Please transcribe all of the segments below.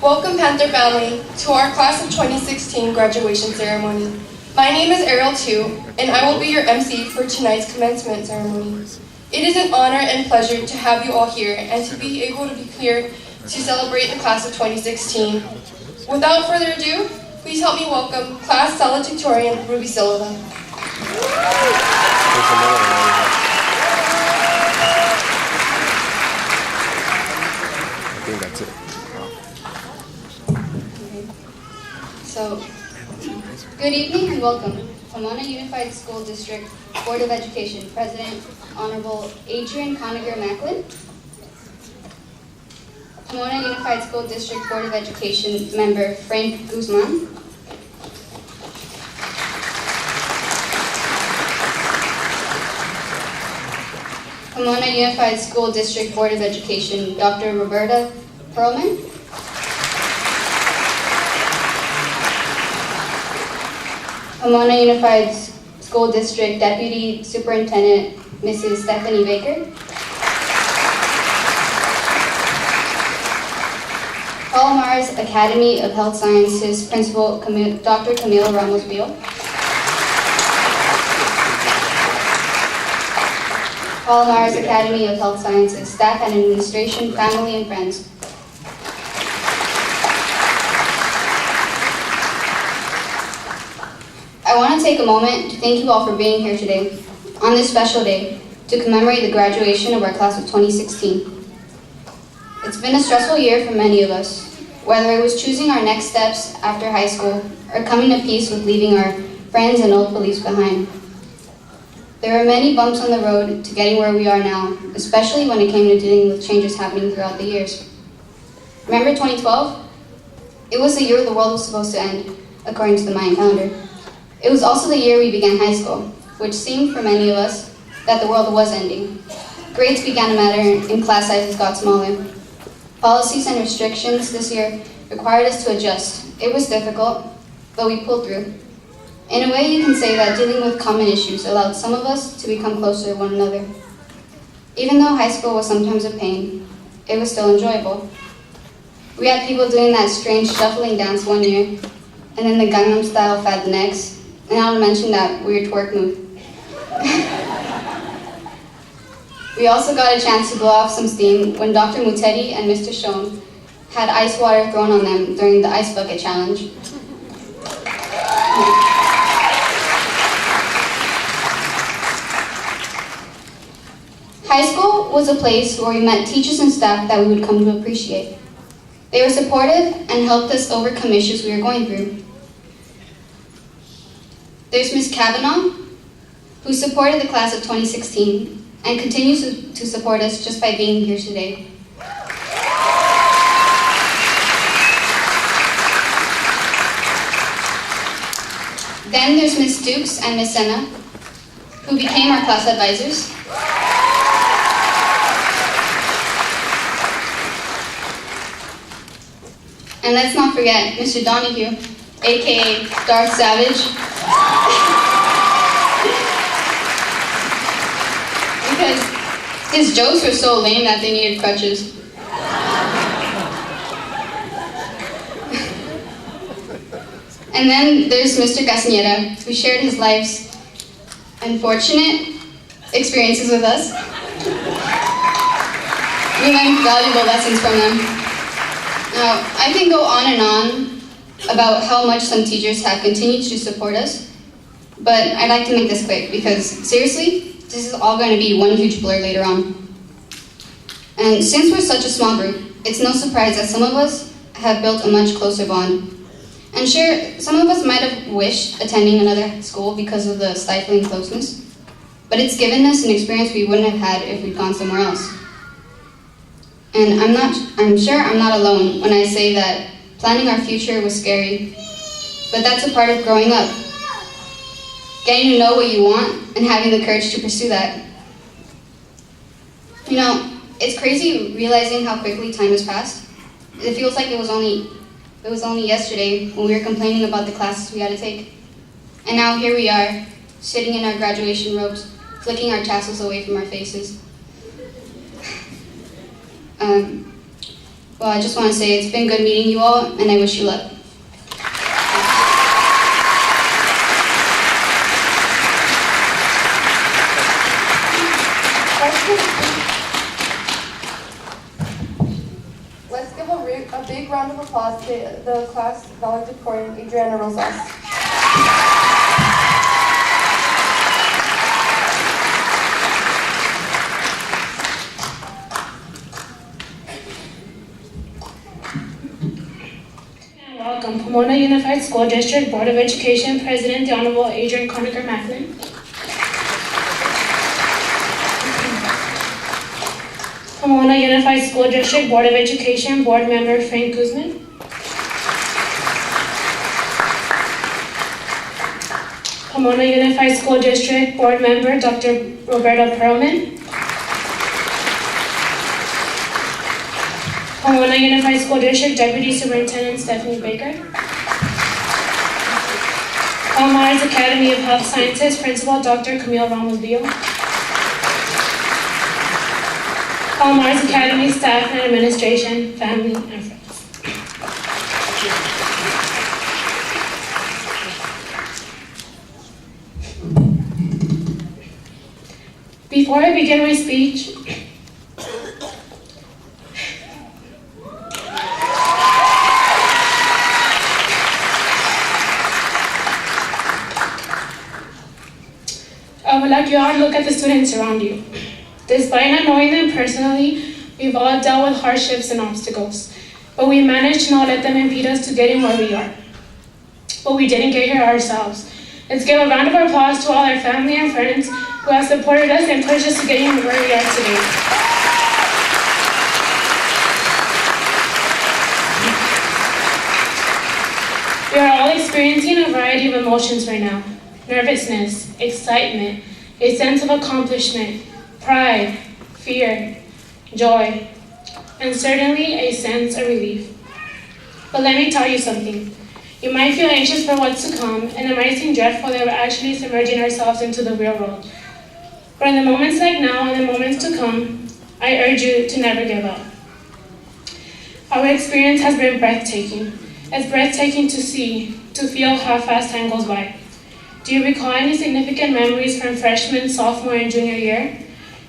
Welcome, Panther family, to our Class of 2016 graduation ceremony. My name is ARIEL 2, and I will be your MC for tonight's commencement ceremony. It is an honor and pleasure to have you all here and to be able to be here to celebrate the Class of 2016. Without further ado, please help me welcome Class Salutatorian Ruby SILVA. I think that's it. So, good evening and welcome. Pomona Unified School District Board of Education President, Honorable Adrian Conager-Macklin. Pomona Unified School District Board of Education Member Frank Guzman. Pomona Unified School District Board of Education Dr. Roberta Perlman. Pomona Unified School District Deputy Superintendent Mrs. Stephanie Baker. Palomares Academy of Health Sciences Principal Dr. Camila Ramos-Beal. Palomares Academy of Health Sciences Staff and Administration, Family and Friends. I want to take a moment to thank you all for being here today, on this special day, to commemorate the graduation of our class of 2016. It's been a stressful year for many of us, whether it was choosing our next steps after high school or coming to peace with leaving our friends and old beliefs behind. There were many bumps on the road to getting where we are now, especially when it came to dealing with changes happening throughout the years. Remember 2012? It was the year the world was supposed to end, according to the Mayan calendar. It was also the year we began high school, which seemed for many of us that the world was ending. Grades began to matter and class sizes got smaller. Policies and restrictions this year required us to adjust. It was difficult, but we pulled through. In a way, you can say that dealing with common issues allowed some of us to become closer to one another. Even though high school was sometimes a pain, it was still enjoyable. We had people doing that strange shuffling dance one year, and then the Gangnam Style fad the next, and not to mention that weird twerk move. We also got a chance to blow off some steam when Dr. Mutedi and Mr. Shone had ice water thrown on them during the ice bucket challenge. High school was a place where we met teachers and staff that we would come to appreciate. They were supportive and helped us overcome issues we were going through. There's Ms. Kavanaugh, who supported the class of 2016 and continues to support us just by being here today. Then there's Ms. Dukes and Ms. Senna, who became our class advisors. And let's not forget Mr. Donahue, aka Darth Savage. Because his jokes were so lame that they needed crutches. And then there's Mr. Castaneda, who shared his life's unfortunate experiences with us. We learned valuable lessons from them. Now, I can go on and on about how much some teachers have continued to support us, but I'd like to make this quick because, seriously, this is all going to be one huge blur later on. And since we're such a small group, it's no surprise that some of us have built a much closer bond. And sure, some of us might have wished attending another school because of the stifling closeness, but it's given us an experience we wouldn't have had if we'd gone somewhere else. And I'm sure I'm not alone when I say that planning our future was scary, but that's a part of growing up. Getting to know what you want and having the courage to pursue that. You know, it's crazy realizing how quickly time has passed. It feels like it was only yesterday when we were complaining about the classes we had to take. And now here we are, sitting in our graduation robes, flicking our tassels away from our faces. Well, I just want to say it's been good meeting you all, and I wish you luck. Let's give a big round of applause to the class valedictorian, ADRIANA ROSAS. Welcome, Pomona Unified School District Board of Education President, the Honorable Adrian Conacher-Macklin. Pomona Unified School District Board of Education Board Member Frank Guzman. Pomona Unified School District Board Member Dr. Roberto Perlman. Pomona Unified School District Deputy Superintendent Stephanie Baker. Palomares Academy of Health Sciences Principal Dr. Camille Ramos-Villa. Palomares Academy staff and administration, family, and friends. Before I begin my speech, I would like you all to look at the students around you. Despite not knowing them personally, we've all dealt with hardships and obstacles, but we managed to not let them impede us to getting where we are. But we didn't get here ourselves. Let's give a round of applause to all our family and friends who have supported us and pushed us to getting where we are today. We are all experiencing a variety of emotions right now. Nervousness, excitement, a sense of accomplishment, pride, fear, joy, and certainly a sense of relief. But let me tell you something. You might feel anxious for what's to come, and it might seem dreadful that we're actually submerging ourselves into the real world. But in the moments like now and the moments to come, I urge you to never give up. Our experience has been breathtaking. It's breathtaking to see, to feel how fast time goes by. Do you recall any significant memories from freshman, sophomore, and junior year?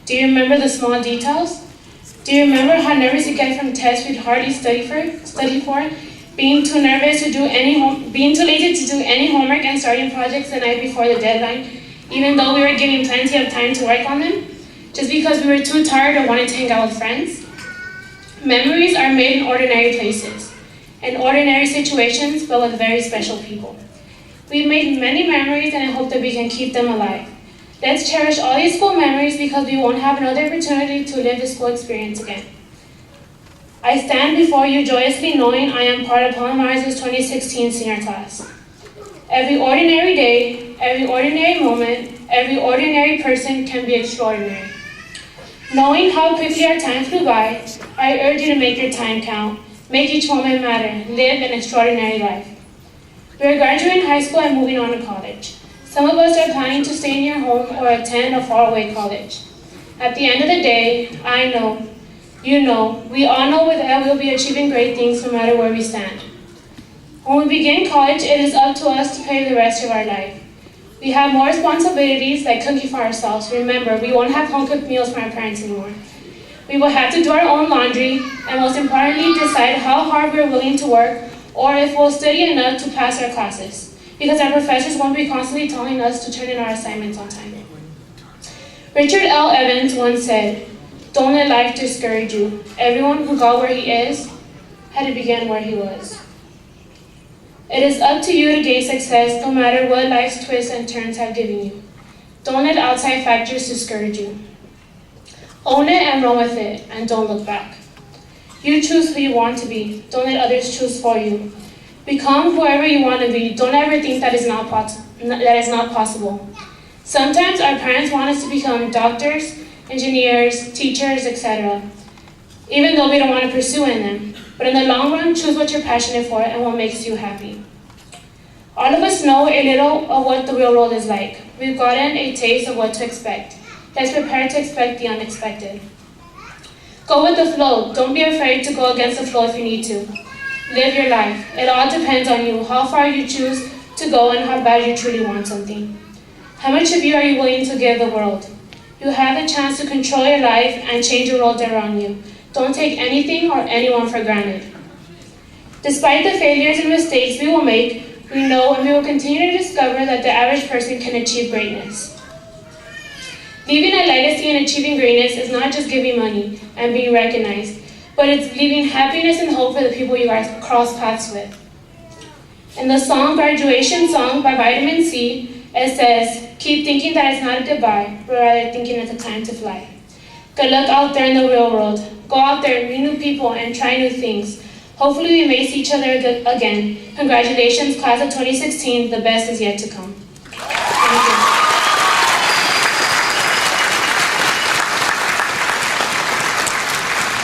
Do you remember the small details? Do you remember how nervous you get from tests we'd hardly study for? Being too nervous to do being too lazy to do any homework and starting projects the night before the deadline, even though we were given plenty of time to work on them, just because we were too tired or wanted to hang out with friends? Memories are made in ordinary places, in ordinary situations, but with very special people. We've made many memories, and I hope that we can keep them alive. Let's cherish all these school memories because we won't have another opportunity to live the school experience again. I stand before you joyously knowing I am part of Palomares' 2016 senior class. Every ordinary day, every ordinary moment, every ordinary person can be extraordinary. Knowing how quickly our time flew by, I urge you to make your time count, make each moment matter, live an extraordinary life. We are graduating high school and moving on to college. Some of us are planning to stay near home or attend a faraway college. At the end of the day, I know, you know, we all know that we'll be achieving great things no matter where we stand. When we begin college, it is up to us to pay the rest of our life. We have more responsibilities like cooking for ourselves. Remember, we won't have home-cooked meals from our parents anymore. We will have to do our own laundry, and most importantly, decide how hard we're willing to work or if we'll study enough to pass our classes, because our professors won't be constantly telling us to turn in our assignments on time. Richard L. Evans once said, "Don't let life discourage you. Everyone who got where he is had to begin where he was." It is up to you to gain success no matter what life's twists and turns have given you. Don't let outside factors discourage you. Own it and run with it, and don't look back. You choose who you want to be. Don't let others choose for you. Become whoever you want to be. Don't ever think that is not possible. Sometimes our parents want us to become doctors, engineers, teachers, etc., even though we don't want to pursue in them. But in the long run, choose what you're passionate for and what makes you happy. All of us know a little of what the real world is like. We've gotten a taste of what to expect. Let's prepare to expect the unexpected. Go with the flow. Don't be afraid to go against the flow if you need to. Live your life. It all depends on you, how far you choose to go and how bad you truly want something. How much of you are you willing to give the world? You have the chance to control your life and change the world around you. Don't take anything or anyone for granted. Despite the failures and mistakes we will make, we know and we will continue to discover that the average person can achieve greatness. Leaving a legacy and achieving greatness is not just giving money and being recognized, but it's leaving happiness and hope for the people you cross paths with. In the song Graduation Song by Vitamin C, it says, keep thinking that it's not a goodbye, but rather thinking it's a time to fly. Good luck out there in the real world. Go out there, meet new people, and try new things. Hopefully we may see each other again. Congratulations, class of 2016, the best is yet to come. Thank you.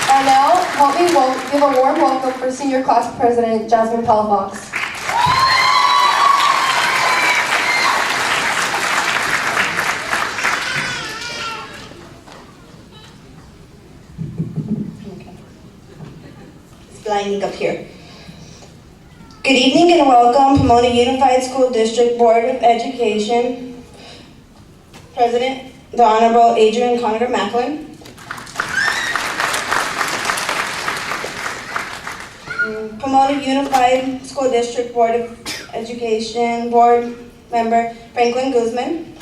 And now, help me give a warm welcome for Senior Class President, JAZMIN PALAFOX. Lining up here. Good evening and welcome, Pomona Unified School District Board of Education President, the Honorable ADRIANA Macklin. Pomona Unified School District Board of Education Board Member Franklin Guzman.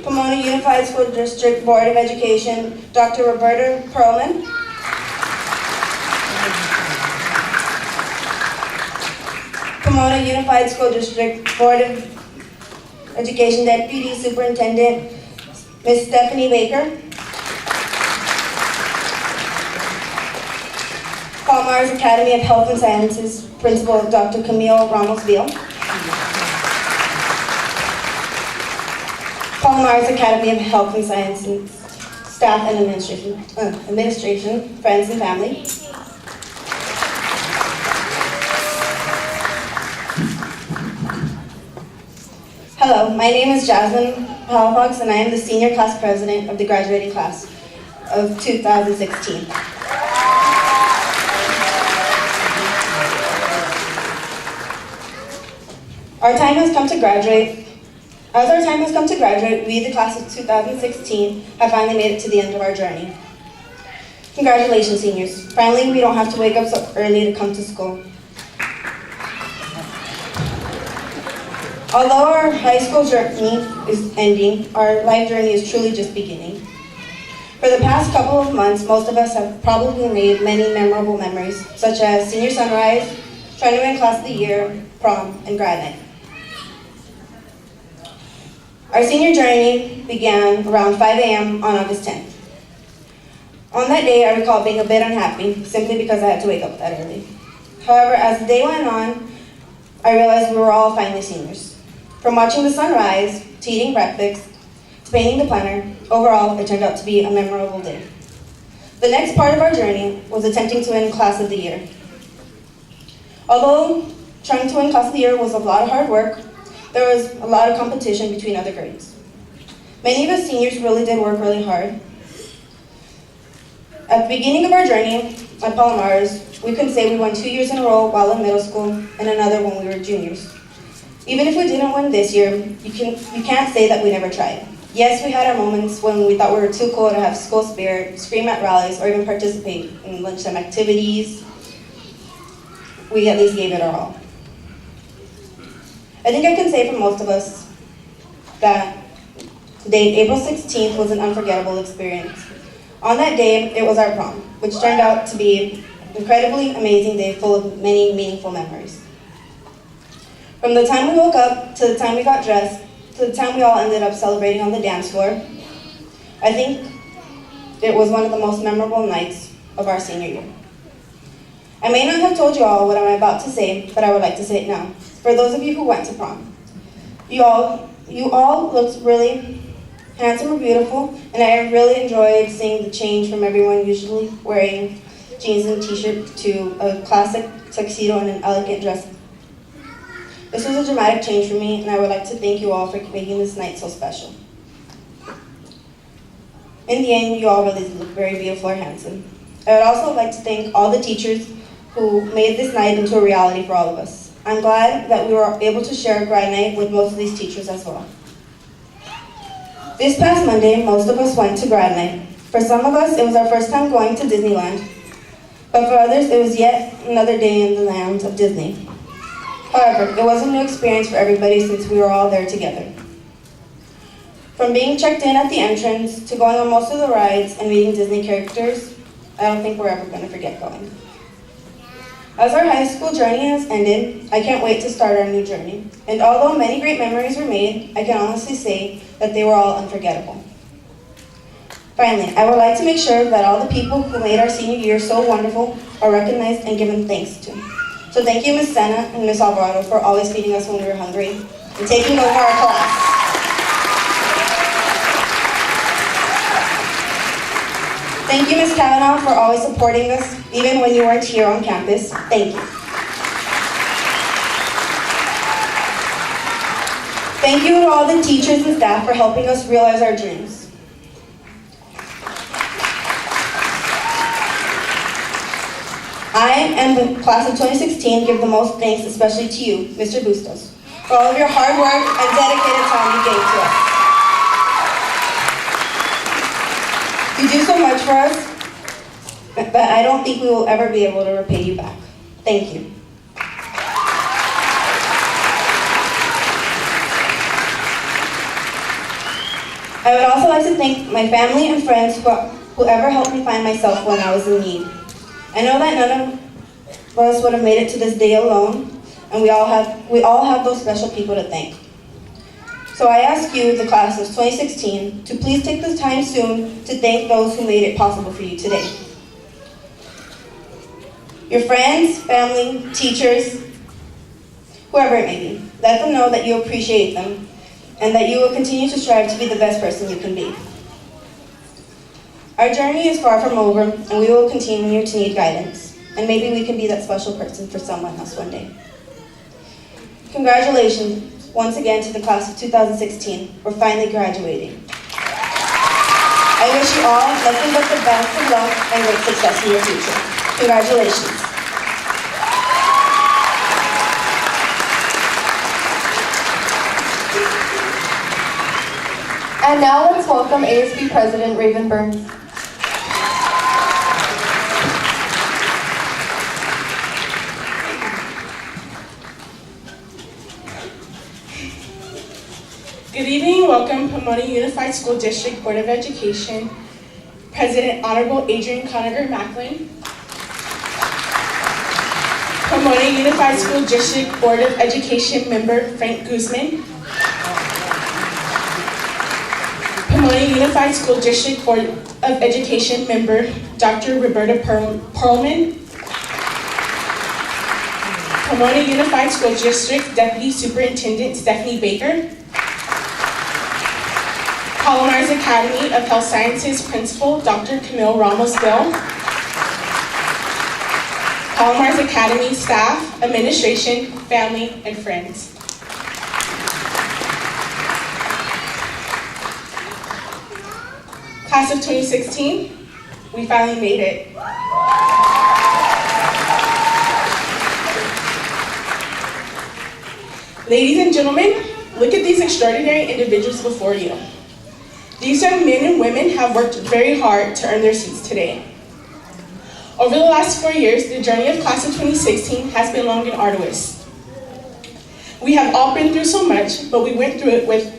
Pomona Unified School District Board of Education, Dr. Roberta Perlman. Pomona Unified School District Board of Education Deputy Superintendent, Ms. Stephanie Baker. Palomares Academy of Health and Sciences Principal, Dr. Camille Ramos-Beal. Palomares Academy of Health and Sciences staff and administration, friends and family. Hello, my name is JAZMIN PALAFOX and I am the senior class president of the graduating class of 2016. Our time has come to graduate. As our time has come to graduate, we, the class of 2016, have finally made it to the end of our journey. Congratulations, seniors. Finally, we don't have to wake up so early to come to school. Although our high school journey is ending, our life journey is truly just beginning. For the past couple of months, most of us have probably made many memorable memories, such as senior sunrise, trying to win class of the year, prom, and grad night. Our senior journey began around 5 a.m. on August 10th. On that day, I recall being a bit unhappy, simply because I had to wake up that early. However, as the day went on, I realized we were all finally seniors. From watching the sun rise, to eating breakfast, to painting the planner, overall, it turned out to be a memorable day. The next part of our journey was attempting to win class of the year. Although trying to win class of the year was a lot of hard work, there was a lot of competition between other grades. Many of us seniors really did work really hard. At the beginning of our journey at Palomares, we could say we won 2 years in a row while in middle school and another when we were juniors. Even if we didn't win this year, you can't say that we never tried. Yes, we had our moments when we thought we were too cool to have school spirit, scream at rallies, or even participate in lunchtime activities. We at least gave it our all. I think I can say for most of us that today, April 16th, was an unforgettable experience. On that day, it was our prom, which turned out to be an incredibly amazing day full of many meaningful memories. From the time we woke up, to the time we got dressed, to the time we all ended up celebrating on the dance floor, I think it was one of the most memorable nights of our senior year. I may not have told you all what I'm about to say, but I would like to say it now. For those of you who went to prom, you all looked really handsome and beautiful, and I really enjoyed seeing the change from everyone usually wearing jeans and t-shirt to a classic tuxedo and an elegant dress. This was a dramatic change for me, and I would like to thank you all for making this night so special. In the end, you all really look very beautiful or handsome. I would also like to thank all the teachers who made this night into a reality for all of us. I'm glad that we were able to share a grad night with most of these teachers as well. This past Monday, most of us went to grad night. For some of us, it was our first time going to Disneyland, but for others, it was yet another day in the land of Disney. However, it was a new experience for everybody since we were all there together. From being checked in at the entrance to going on most of the rides and meeting Disney characters, I don't think we're ever going to forget going. As our high school journey has ended, I can't wait to start our new journey. And although many great memories were made, I can honestly say that they were all unforgettable. Finally, I would like to make sure that all the people who made our senior year so wonderful are recognized and given thanks to. So thank you, Ms. Senna and Ms. Alvarado, for always feeding us when we were hungry and taking over our class. Thank you, Ms. Kavanaugh, for always supporting us, even when you weren't here on campus. Thank you. Thank you to all the teachers and staff for helping us realize our dreams. I and the class of 2016 give the most thanks, especially to you, Mr. Bustos, for all of your hard work and dedicated time you gave to us. You do so much for us, but I don't think we will ever be able to repay you back. Thank you. I would also like to thank my family and friends who ever helped me find myself when I was in need. I know that none of us would have made it to this day alone, and we all have those special people to thank. So I ask you, the class of 2016, to please take this time soon to thank those who made it possible for you today. Your friends, family, teachers, whoever it may be, let them know that you appreciate them and that you will continue to strive to be the best person you can be. Our journey is far from over, and we will continue to need guidance, and maybe we can be that special person for someone else one day. Congratulations once again to the class of 2016. We're finally graduating. I wish you all nothing but the best of luck and great success in your future. Congratulations. And now let's welcome ASB President Raven Burns. Good evening, welcome Pomona Unified School District Board of Education, President Honorable Adrian Conager-Macklin, Pomona Unified School District Board of Education Member Frank Guzman, Pomona Unified School District Board of Education Member Dr. Roberta Perlman, Pomona Unified School District Deputy Superintendent Stephanie Baker, Palomares Academy of Health Sciences Principal Dr. Camille Ramos-Bill, Palomares Academy staff, administration, family, and friends. Class of 2016, we finally made it. Ladies and gentlemen, look at these extraordinary individuals before you. These young men and women have worked very hard to earn their seats today. Over the last 4 years, the journey of class of 2016 has been long and arduous. We have all been through so much, but we went through it with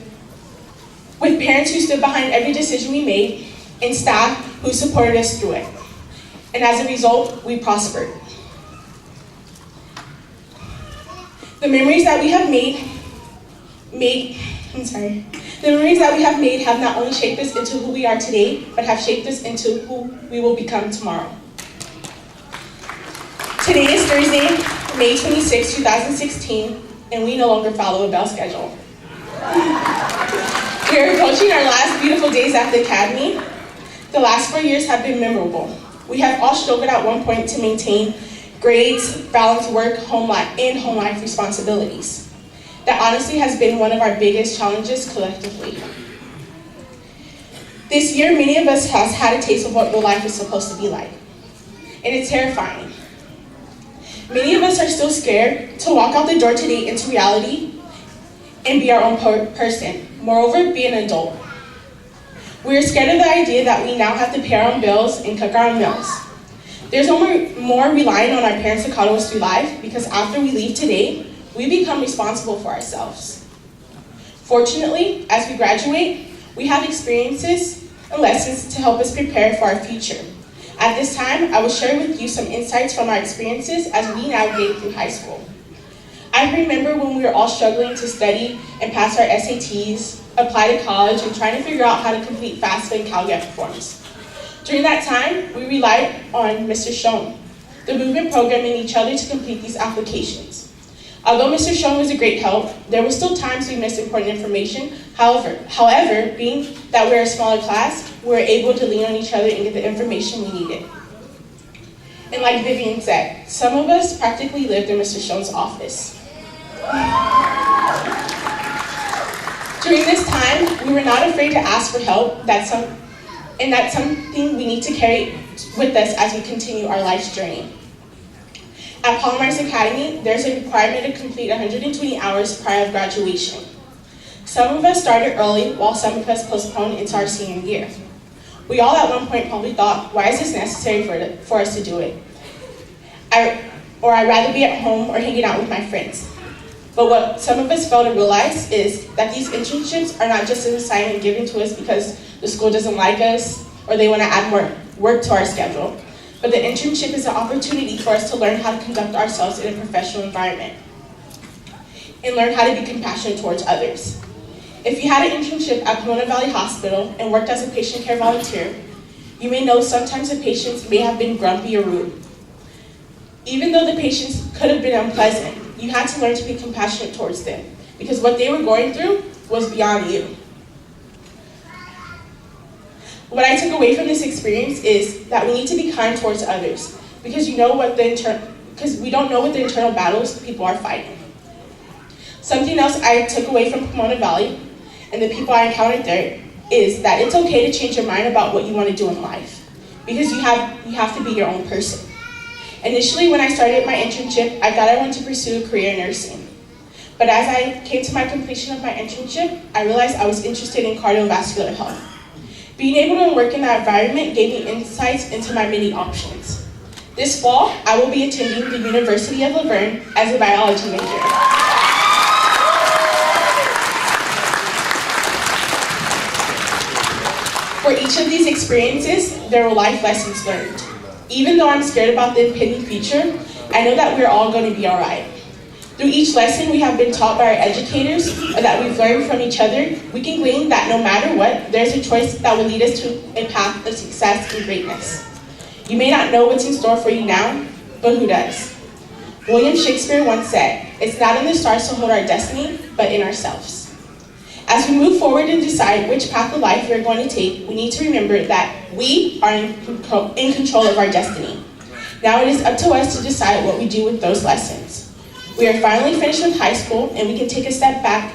parents who stood behind every decision we made and staff who supported us through it. And as a result, we prospered. The memories that we have made have not only shaped us into who we are today, but have shaped us into who we will become tomorrow. Today is Thursday, May 26, 2016, and we no longer follow a bell schedule. We are approaching our last beautiful days at the Academy. The last 4 years have been memorable. We have all struggled at one point to maintain grades, balance work, home life responsibilities. That honestly has been one of our biggest challenges collectively. This year, many of us has had a taste of what real life is supposed to be like, and it's terrifying. Many of us are still scared to walk out the door today into reality and be our own person. Moreover, be an adult. We are scared of the idea that we now have to pay our own bills and cook our own meals. There's no more relying on our parents to coddle us through life, because after we leave today, we become responsible for ourselves. Fortunately, as we graduate, we have experiences and lessons to help us prepare for our future. At this time, I will share with you some insights from our experiences as we navigate through high school. I remember when we were all struggling to study and pass our SATs, apply to college, and trying to figure out how to complete FAFSA and CalGap forms. During that time, we relied on Mr. Schoen, the movement program, and each other to complete these applications. Although Mr. Schoen was a great help, there were still times we missed important information. However, being that we're a smaller class, we were able to lean on each other and get the information we needed. And like Vivian said, some of us practically lived in Mr. Schoen's office. During this time, we were not afraid to ask for help, and that's something we need to carry with us as we continue our life's journey. At Palomares Academy, there's a requirement to complete 120 hours prior to graduation. Some of us started early, while some of us postponed into our senior year. We all at one point probably thought, why is this necessary for us to do it? I'd rather be at home or hanging out with my friends. But what some of us fail to realize is that these internships are not just an assignment given to us because the school doesn't like us or they want to add more work to our schedule. But the internship is an opportunity for us to learn how to conduct ourselves in a professional environment and learn how to be compassionate towards others. If you had an internship at Pomona Valley Hospital and worked as a patient care volunteer, you may know sometimes the patients may have been grumpy or rude. Even though the patients could have been unpleasant, you had to learn to be compassionate towards them because what they were going through was beyond you. What I took away from this experience is that we need to be kind towards others because we don't know what the internal battles people are fighting. Something else I took away from Pomona Valley and the people I encountered there is that it's okay to change your mind about what you want to do in life because you have to be your own person. Initially, when I started my internship, I thought I wanted to pursue a career in nursing. But as I came to my completion of my internship, I realized I was interested in cardiovascular health. Being able to work in that environment gave me insights into my many options. This fall, I will be attending the University of Laverne as a biology major. For each of these experiences, there were life lessons learned. Even though I'm scared about the impending future, I know that we're all going to be all right. Through each lesson we have been taught by our educators, or that we've learned from each other, we can glean that no matter what, there's a choice that will lead us to a path of success and greatness. You may not know what's in store for you now, but who does? William Shakespeare once said, "It's not in the stars to hold our destiny, but in ourselves." As we move forward and decide which path of life we are going to take, we need to remember that we are in control of our destiny. Now it is up to us to decide what we do with those lessons. We are finally finished with high school, and we can take a step back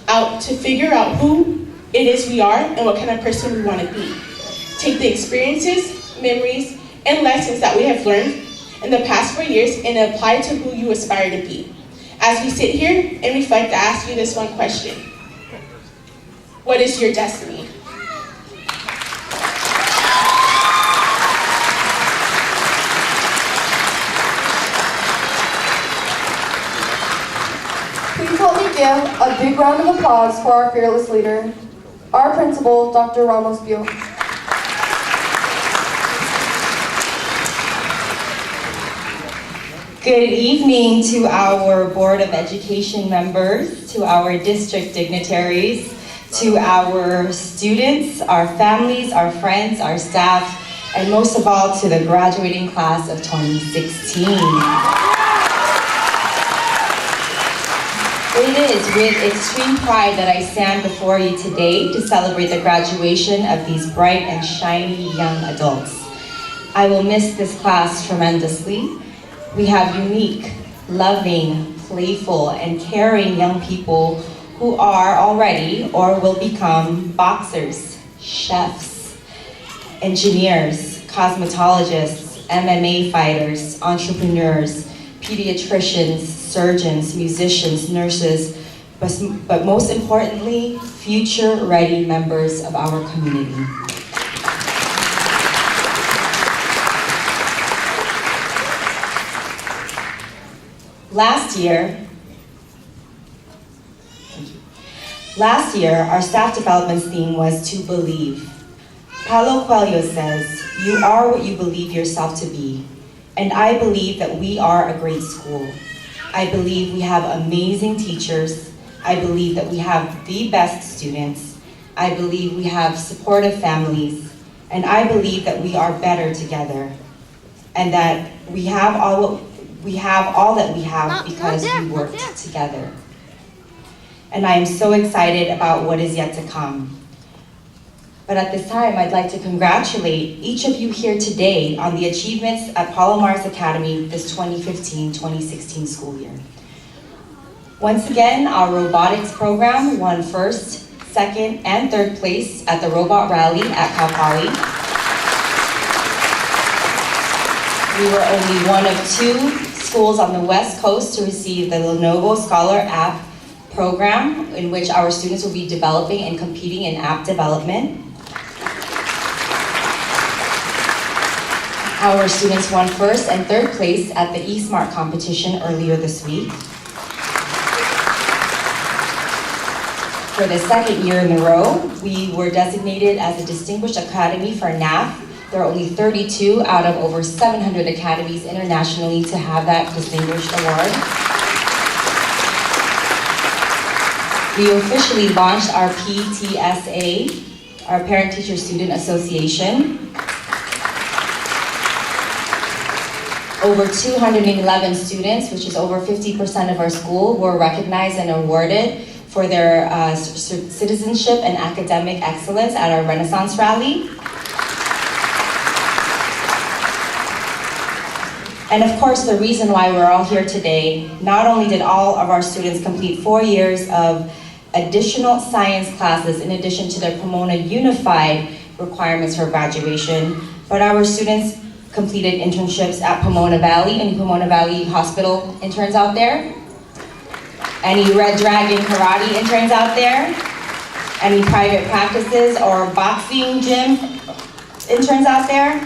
out to figure out who it is we are and what kind of person we want to be. Take the experiences, memories, and lessons that we have learned in the past 4 years and apply it to who you aspire to be. As we sit here and reflect, I ask you this one question. What is your destiny? Please help me give a big round of applause for our fearless leader, our principal, Dr. Ramos Buell. Good evening to our Board of Education members, to our district dignitaries, to our students, our families, our friends, our staff, and most of all to the graduating class of 2016. It is with extreme pride that I stand before you today to celebrate the graduation of these bright and shiny young adults. I will miss this class tremendously. We have unique, loving, playful, and caring young people who are already or will become boxers, chefs, engineers, cosmetologists, MMA fighters, entrepreneurs, pediatricians, surgeons, musicians, nurses, but most importantly, future-ready members of our community. Last year, our staff development theme was to believe. Paulo Coelho says, "You are what you believe yourself to be." And I believe that we are a great school. I believe we have amazing teachers. I believe that we have the best students. I believe we have supportive families. And I believe that we are better together. And that we have all that we have because we worked together. And I am so excited about what is yet to come. But at this time, I'd like to congratulate each of you here today on the achievements at Palomares Academy this 2015-2016 school year. Once again, our robotics program won first, second, and third place at the Robot Rally at Cal Poly. We were only one of 2 schools on the West Coast to receive the Lenovo Scholar App program, in which our students will be developing and competing in app development. Our students won first and third place at the eSmart competition earlier this week. For the second year in a row, we were designated as a Distinguished Academy for NAF. There are only 32 out of over 700 academies internationally to have that distinguished award. We officially launched our PTSA, our Parent Teacher Student Association. Over 211 students, which is over 50% of our school, were recognized and awarded for their citizenship and academic excellence at our Renaissance Rally. And of course, the reason why we're all here today, not only did all of our students complete 4 years of additional science classes in addition to their Pomona Unified requirements for graduation, but our students completed internships at Pomona Valley. Any Pomona Valley Hospital interns out there? Any Red Dragon Karate interns out there? Any private practices or boxing gym interns out there?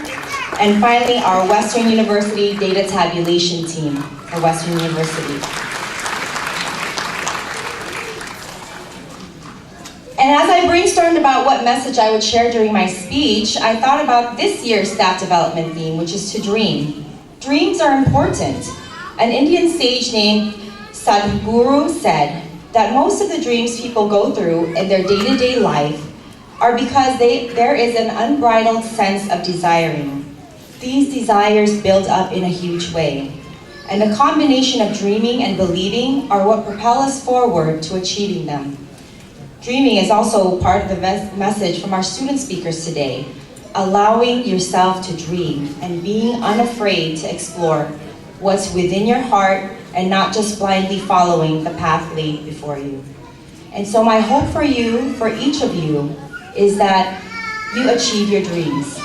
And finally, our Western University data tabulation team at Western University. And as I brainstormed about what message I would share during my speech, I thought about this year's staff development theme, which is to dream. Dreams are important. An Indian sage named Sadhguru said that most of the dreams people go through in their day-to-day life are because there is an unbridled sense of desiring. These desires build up in a huge way. And the combination of dreaming and believing are what propel us forward to achieving them. Dreaming is also part of the message from our student speakers today, allowing yourself to dream and being unafraid to explore what's within your heart and not just blindly following the path laid before you. And so my hope for you, for each of you, is that you achieve your dreams.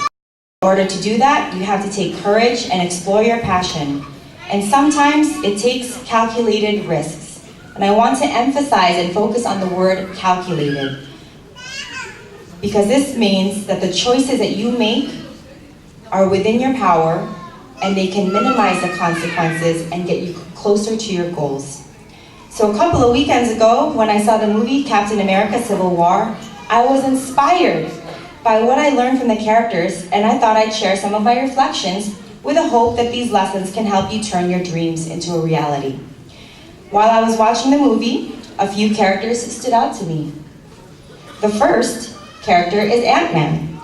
In order to do that, you have to take courage and explore your passion. And sometimes it takes calculated risks. And I want to emphasize and focus on the word calculated, because this means that the choices that you make are within your power and they can minimize the consequences and get you closer to your goals. So a couple of weekends ago, when I saw the movie Captain America: Civil War, I was inspired by what I learned from the characters, and I thought I'd share some of my reflections with a hope that these lessons can help you turn your dreams into a reality. While I was watching the movie, a few characters stood out to me. The first character is Ant-Man.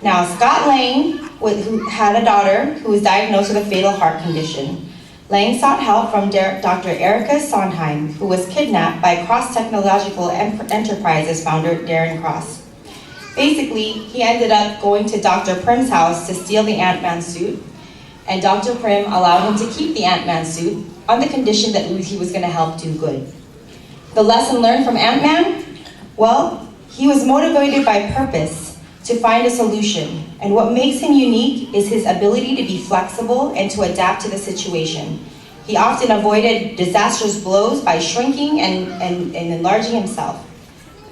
Now, Scott Lang, who had a daughter who was diagnosed with a fatal heart condition. Lang sought help from Dr. Erica Sondheim, who was kidnapped by Cross Technological Enterprises founder Darren Cross. Basically, he ended up going to Dr. Prim's house to steal the Ant-Man suit, and Dr. Prim allowed him to keep the Ant-Man suit on the condition that he was going to help do good. The lesson learned from Ant-Man? Well, he was motivated by purpose to find a solution. And what makes him unique is his ability to be flexible and to adapt to the situation. He often avoided disastrous blows by shrinking and enlarging himself.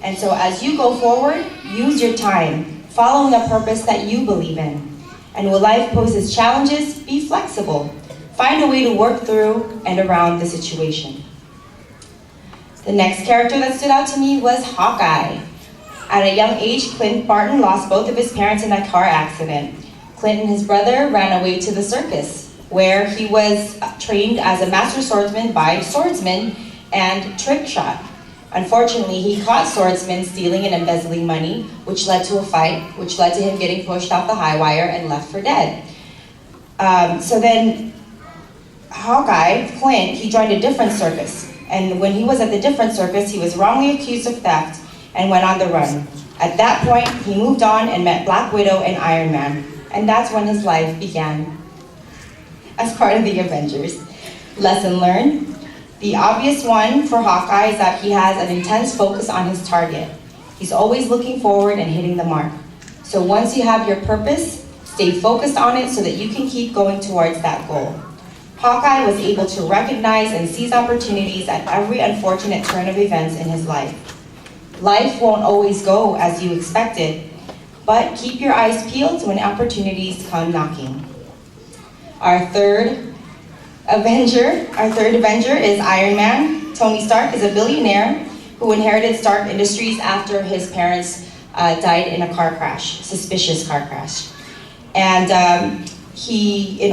And so as you go forward, use your time, following a purpose that you believe in. And when life poses challenges, be flexible. Find a way to work through and around the situation. The next character that stood out to me was Hawkeye. At a young age, Clint Barton lost both of his parents in a car accident. Clint and his brother ran away to the circus, where he was trained as a master swordsman by swordsmen and trick shot. Unfortunately, he caught swordsmen stealing and embezzling money, which led to a fight, which led to him getting pushed off the high wire and left for dead. So then Hawkeye, Clint, he joined a different circus. And when he was at the different circus, he was wrongly accused of theft and went on the run. At that point, he moved on and met Black Widow and Iron Man. And that's when his life began as part of the Avengers. Lesson learned. The obvious one for Hawkeye is that he has an intense focus on his target. He's always looking forward and hitting the mark. So once you have your purpose, stay focused on it so that you can keep going towards that goal. Hawkeye was able to recognize and seize opportunities at every unfortunate turn of events in his life. Life won't always go as you expected, but keep your eyes peeled when opportunities come knocking. Our third Avenger is Iron Man. Tony Stark is a billionaire who inherited Stark Industries after his parents died in a car crash, suspicious car crash. And he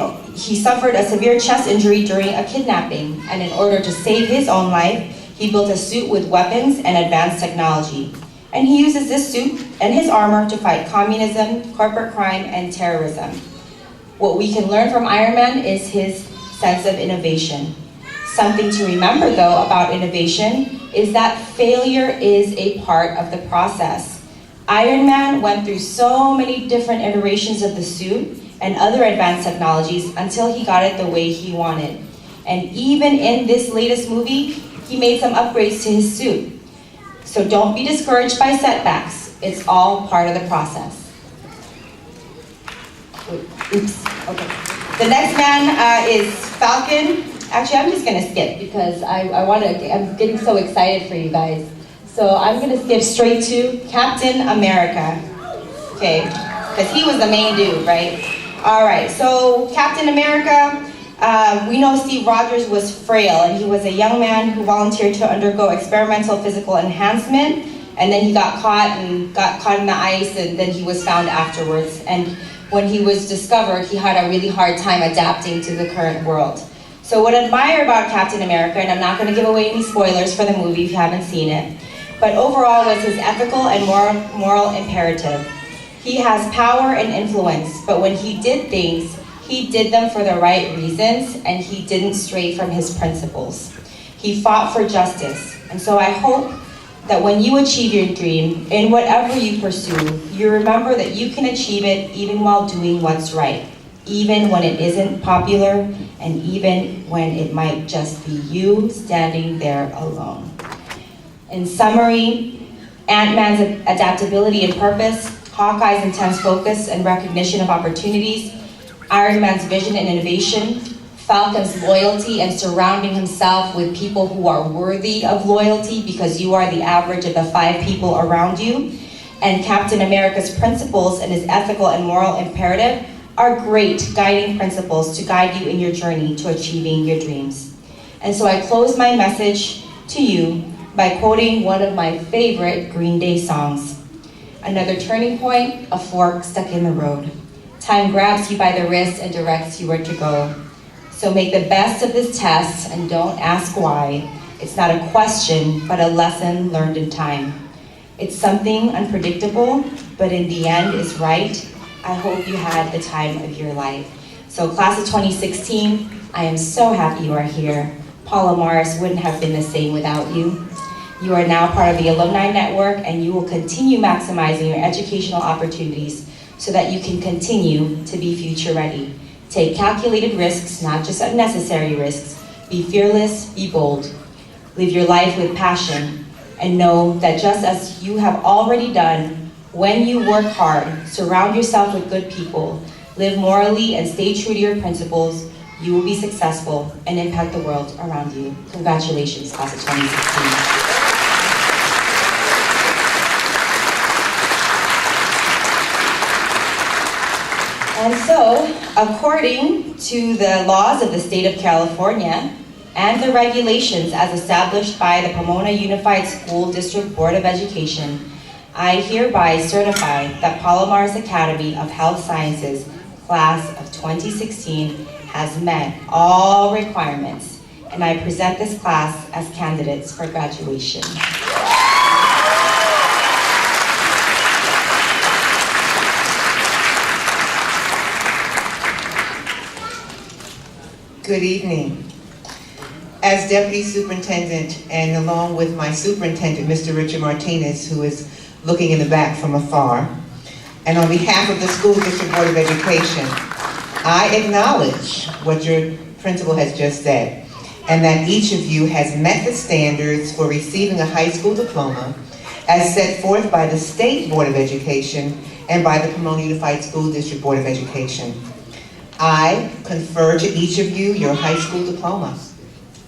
suffered a severe chest injury during a kidnapping, and in order to save his own life, he built a suit with weapons and advanced technology. And he uses this suit and his armor to fight communism, corporate crime, and terrorism. What we can learn from Iron Man is his sense of innovation. Something to remember, though, about innovation is that failure is a part of the process. Iron Man went through so many different iterations of the suit and other advanced technologies until he got it the way he wanted. And even in this latest movie, he made some upgrades to his suit. So don't be discouraged by setbacks. It's all part of the process. Oops, okay. The next man is Falcon. Actually, I'm just gonna skip because I'm getting so excited for you guys. So I'm gonna skip straight to Captain America. Okay, because he was the main dude, right? All right, so Captain America, we know Steve Rogers was frail, and he was a young man who volunteered to undergo experimental physical enhancement, and then he got caught in the ice, and then he was found afterwards. And when he was discovered, he had a really hard time adapting to the current world. So what I admire about Captain America, and I'm not going to give away any spoilers for the movie if you haven't seen it, but overall was his ethical and moral imperative. He has power and influence, but when he did things, he did them for the right reasons, and he didn't stray from his principles. He fought for justice, and so I hope that when you achieve your dream, in whatever you pursue, you remember that you can achieve it even while doing what's right, even when it isn't popular, and even when it might just be you standing there alone. In summary, Ant-Man's adaptability and purpose, Hawkeye's intense focus and recognition of opportunities, Iron Man's vision and innovation, Falcon's loyalty and surrounding himself with people who are worthy of loyalty because you are the average of the 5 people around you, and Captain America's principles and his ethical and moral imperative are great guiding principles to guide you in your journey to achieving your dreams. And so I close my message to you by quoting one of my favorite Green Day songs. Another turning point, a fork stuck in the road. Time grabs you by the wrist and directs you where to go. So make the best of this test and don't ask why. It's not a question, but a lesson learned in time. It's something unpredictable, but in the end is right. I hope you had the time of your life. So class of 2016, I am so happy you are here. Palomares wouldn't have been the same without you. You are now part of the alumni network, and you will continue maximizing your educational opportunities so that you can continue to be future ready. Take calculated risks, not just unnecessary risks. Be fearless, be bold. Live your life with passion, and know that just as you have already done, When you work hard, surround yourself with good people, live morally, and stay true to your principles, you will be successful and impact the world around you. Congratulations, class of 2016. And so, according to the laws of the state of California and the regulations as established by the Pomona Unified School District Board of Education, I hereby certify that Palomares Academy of Health Sciences class of 2016 has met all requirements, and I present this class as candidates for graduation. Good evening. As Deputy Superintendent and along with my Superintendent, Mr. Richard Martinez, who is looking in the back from afar, and on behalf of the School District Board of Education, I acknowledge what your principal has just said, and that each of you has met the standards for receiving a high school diploma as set forth by the State Board of Education and by the Pomona Unified School District Board of Education. I confer to each of you your high school diploma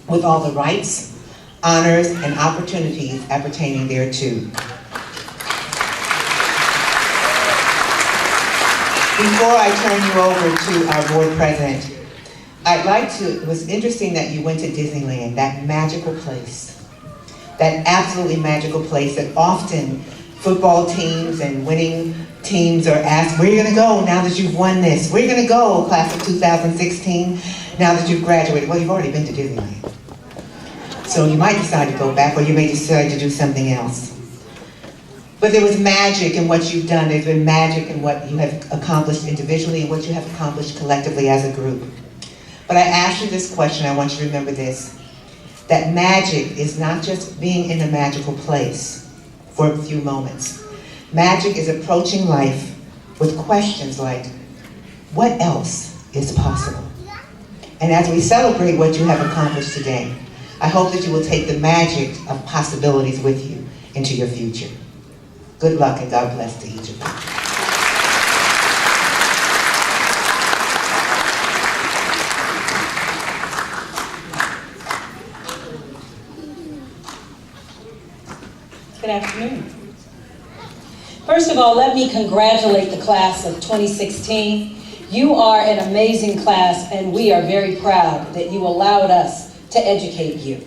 with all the rights, honors, and opportunities appertaining thereto. Before I turn you over to our board president, it was interesting that you went to Disneyland, that magical place, that absolutely magical place that often football teams and winning teams are asked, where are you going to go now that you've won this? Where are you going to go, class of 2016, now that you've graduated? Well, you've already been to Disneyland. So you might decide to go back, or you may decide to do something else. But there was magic in what you've done. There's been magic in what you have accomplished individually and what you have accomplished collectively as a group. But I asked you this question, I want you to remember this, that magic is not just being in a magical place for a few moments. Magic is approaching life with questions like, what else is possible? And as we celebrate what you have accomplished today, I hope that you will take the magic of possibilities with you into your future. Good luck and God bless to each of you. Good afternoon. First of all, let me congratulate the class of 2016. You are an amazing class, and we are very proud that you allowed us to educate you.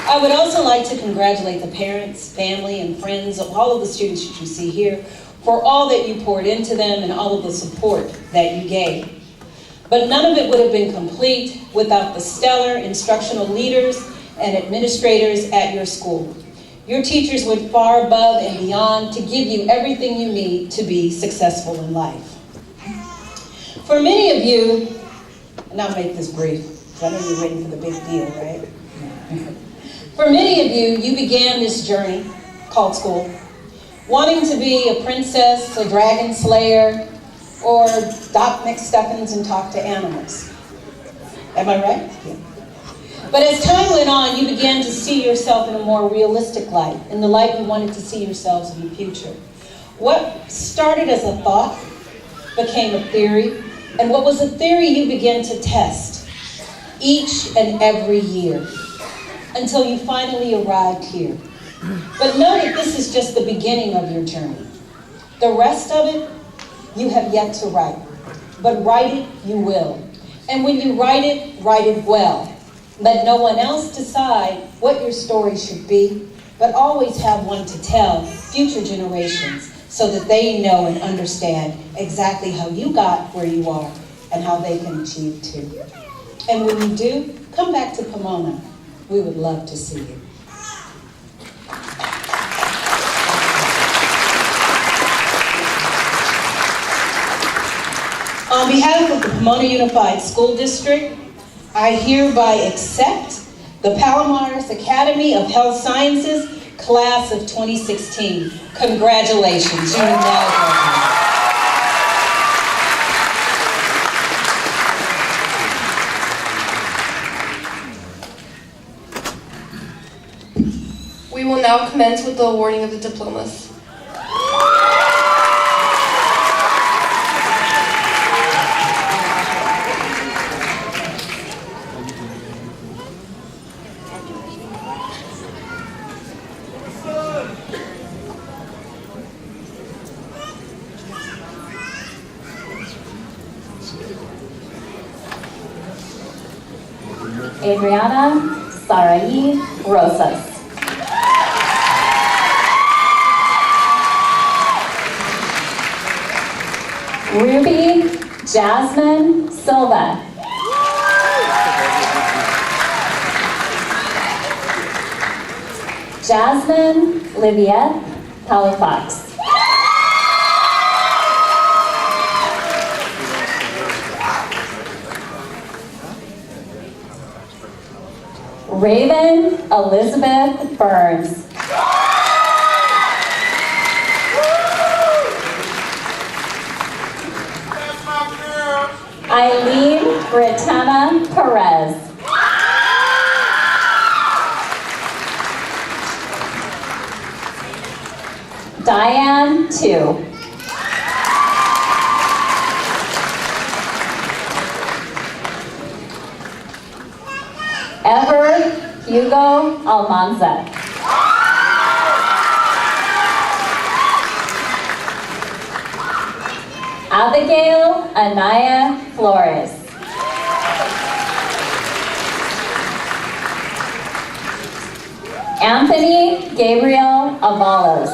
I would also like to congratulate the parents, family, and friends of all of the students that you see here for all that you poured into them and all of the support that you gave. But none of it would have been complete without the stellar instructional leaders and administrators at your school. Your teachers went far above and beyond to give you everything you need to be successful in life. For many of you, and I'll make this brief, because I know you're waiting for the big deal, right? For many of you, you began this journey called school, wanting to be a princess, a dragon slayer, or Doc McStuffins and talk to animals. Am I right? Yeah. But as time went on, you began to see yourself in a more realistic light, in the light you wanted to see yourselves in the future. What started as a thought became a theory, and what was a theory you began to test each and every year until you finally arrived here. But know that this is just the beginning of your journey. The rest of it, you have yet to write. But write it, you will. And when you write it well. Let no one else decide what your story should be, but always have one to tell future generations so that they know and understand exactly how you got where you are and how they can achieve too. And when you do, come back to Pomona. We would love to see you. On behalf of the Pomona Unified School District, I hereby accept the Palomares Academy of Health Sciences class of 2016. Congratulations, you are now graduated. We will now commence with the awarding of the diplomas. ADRIANA, Sarai, ROSAS. Ruby, JAZMIN, SILVA. JAZMIN, Liviette, PALAFOX. RAYVEN, Elizabeth Burns. Eileen Britanna Perez. Diane 2. Ever Hugo Almanza. Abigail Anaya Flores. Anthony Gabriel Avalos.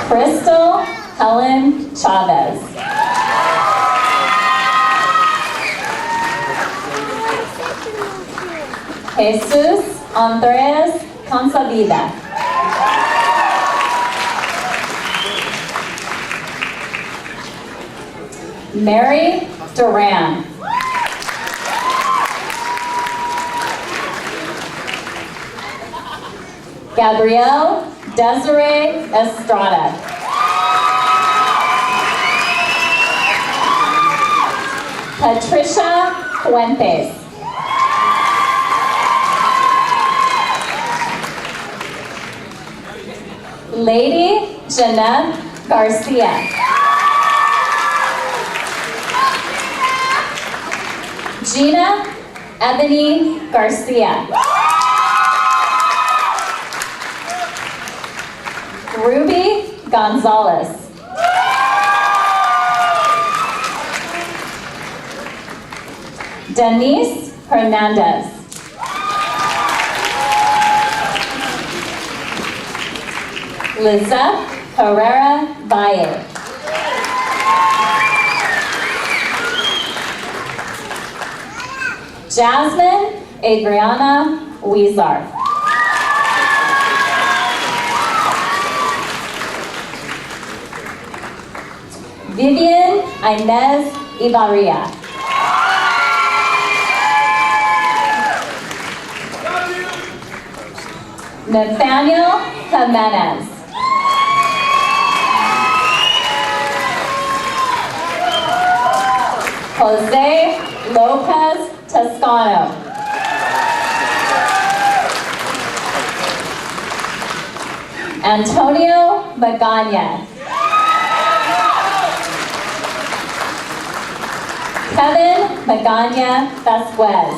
Crystal Helen Chavez. Jesus Andres Consavida. Mary Duran. Gabrielle Desiree Estrada. Patricia Fuentes. Lady Jeanette Garcia. Gina Ebony Garcia. Ruby Gonzalez. Denise Hernandez. Lizette Herrera Valle. Jasmine Adriana Weezar. Vivian Inez Ibarria. Nathaniel Jimenez. Jose Lopez Toscano. Antonio Magana. Kevin Magana Vasquez.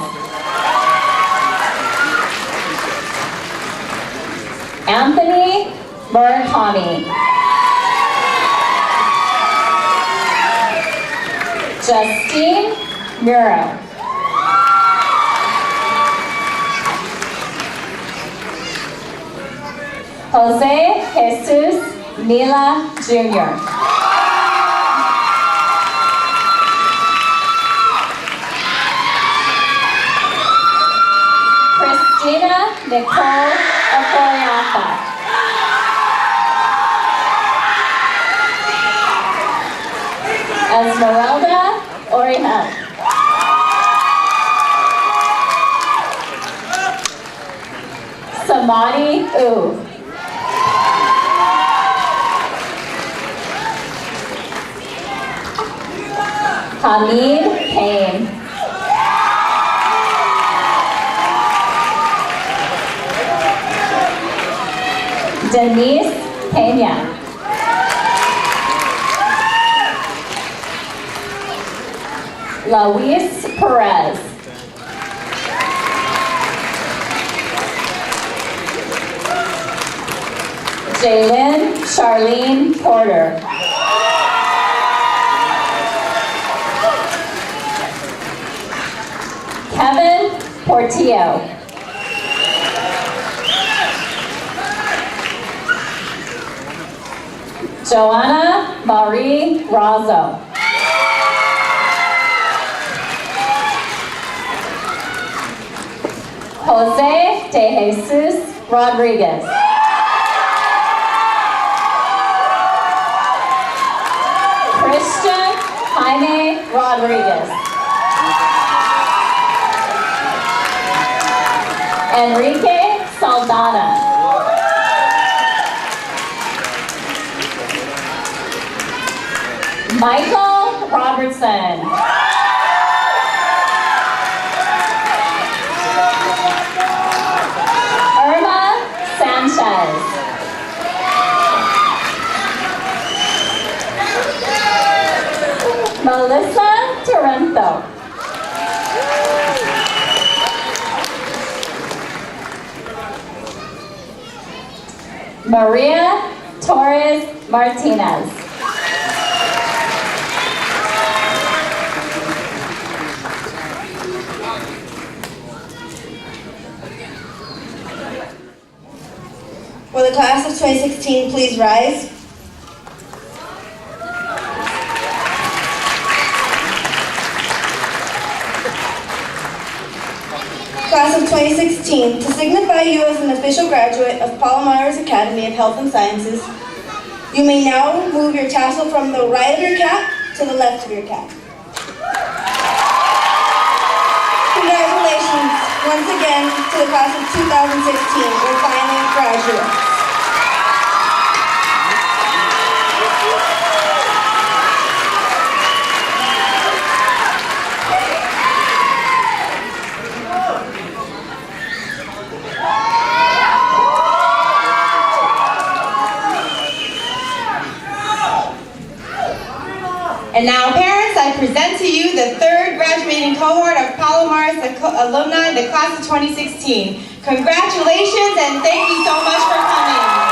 Anthony Murakami. Justine Muro. Jose Jesus Mila Jr. Christina Nicole Okoyata. Esmeralda Orihan. Samadi U. Hamid Payne. Denise Pena. Luis Perez. Jalen Charlene Porter. Kevin Portillo. Joanna Marie Razo. Jose de Jesus Rodriguez. Christian Jaime Rodriguez. Enrique Saldana. Michael Robertson. Irma Sanchez. Melissa Torrento. Maria Torres Martinez. Will the class of 2016 please rise? Class of 2016, to signify you as an official graduate of Palomares Academy of Health and Sciences, you may now move your tassel from the right of your cap to the left of your cap. Congratulations once again to the class of 2016, your final graduates. And now, parents, I present to you the third graduating cohort of Palomares alumni, the class of 2016. Congratulations and thank you so much for coming.